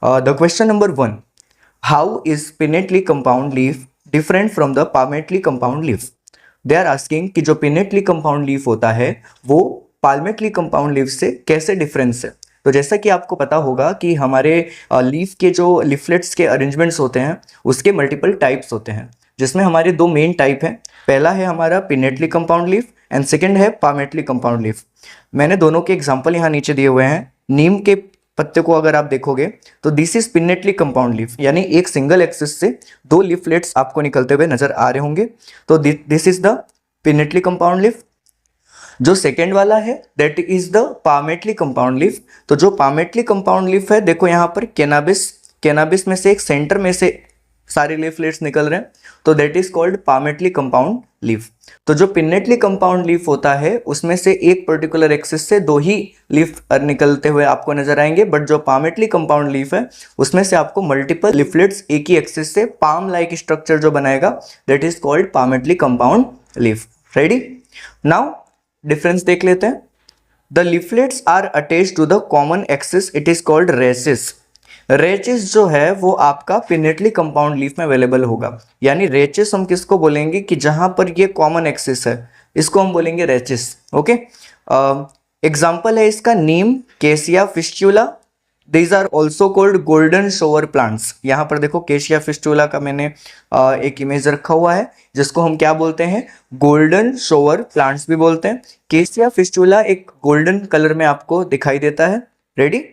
The question number 1. How is pinnately compound leaf different from the palmately compound leaf? They are asking कि जो pinnately compound leaf होता है वो palmately compound leaf से कैसे difference है। तो जैसा कि आपको पता होगा कि हमारे लीफ के जो लीफलेट्स के अरेंजमेंट्स होते हैं उसके मल्टीपल टाइप्स होते हैं, जिसमें हमारे दो मेन टाइप हैं। पहला है हमारा pinnately compound leaf and second है पामेटली कंपाउंड लीफ। मैंने दोनों के एग्जांपल यहाँ नीचे दिए हुए हैं। नीम के पत्ते को अगर आप देखोगे तो this is pinnately compound leaf, यानी एक सिंगल एक्सिस से दो लीफलेट्स आपको निकलते हुए नजर आ रहे होंगे, तो this is the pinnately compound leaf. जो सेकेंड वाला है that is the palmately compound leaf. तो जो पामेटली कंपाउंड लीफ है, देखो यहाँ पर कैनाबिस में से एक सेंटर में से सारे लीफलेट्स निकल रहे हैं, तो that is called palmately compound leaf. तो जो पिनेटली कंपाउंड लीफ होता है उसमें से एक पर्टिकुलर एक्सिस से दो ही लीफ निकलते हुए आपको नजर आएंगे, बट जो पामेटली कंपाउंड लीफ है उसमें से आपको मल्टीपल लीफलेट्स एक ही एक्सिस से पाम लाइक स्ट्रक्चर जो बनाएगा that is called palmately compound leaf. Ready? Now difference देख लेते हैं। The leaflets are attached to the common axis, it is called rachis. Rachis जो है वो आपका पिनेटली कंपाउंड लीफ में अवेलेबल होगा, यानी रेचिस हम किसको बोलेंगे कि जहां पर ये कॉमन एक्सिस है इसको हम बोलेंगे रेचिस। ओके, एग्जाम्पल है इसका name, cassia fistula, these are also called golden shower plants. यहाँ पर देखो केशिया फिस्टुला का मैंने एक इमेज रखा हुआ है जिसको हम क्या बोलते हैं, गोल्डन शोवर प्लांट्स भी बोलते हैं। केशिया फिस्टुला एक गोल्डन कलर में आपको दिखाई देता है। रेडी?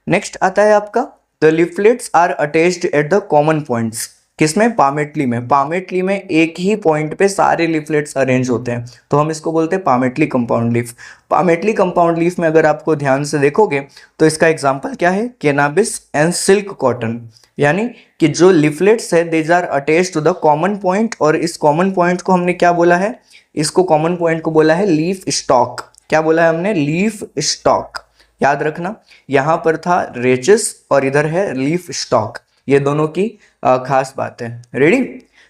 नेक्स्ट आता है आपका the leaflets are attached at the common points. किसमें? पामेटली में। पामेटली में एक ही पॉइंट पे सारे लीफलेट्स अरेंज होते हैं, तो हम इसको बोलते हैं palmately compound leaf. Palmately compound leaf में अगर आपको ध्यान से देखोगे तो इसका एग्जांपल क्या है, कैनाबिस एंड सिल्क कॉटन, यानी कि जो लीफलेट्स है these are attached to the common point, और इस कॉमन पॉइंट को हमने क्या बोला है, इसको कॉमन पॉइंट को बोला है लीफ स्टॉक। क्या बोला है हमने? Leaf stock. याद रखना, यहाँ पर था रेचिस और इधर है लीफ स्टॉक, ये दोनों की खास बात है। रेडी?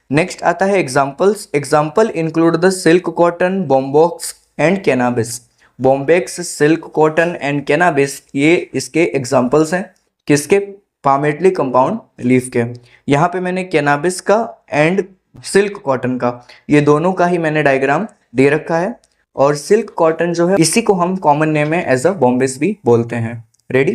नेक्स्ट आता है examples. Example include the silk cotton, bombax and cannabis. Bombax, silk cotton and cannabis, ये इसके एग्जाम्पल्स हैं किसके? पामेटली कंपाउंड लीफ के। यहाँ पे मैंने कैनाबिस का एंड सिल्क कॉटन का, ये दोनों का ही मैंने डायग्राम दे रखा है, और सिल्क कॉटन जो है इसी को हम कॉमन नेम में एज अ बॉम्बेस भी बोलते हैं। रेडी?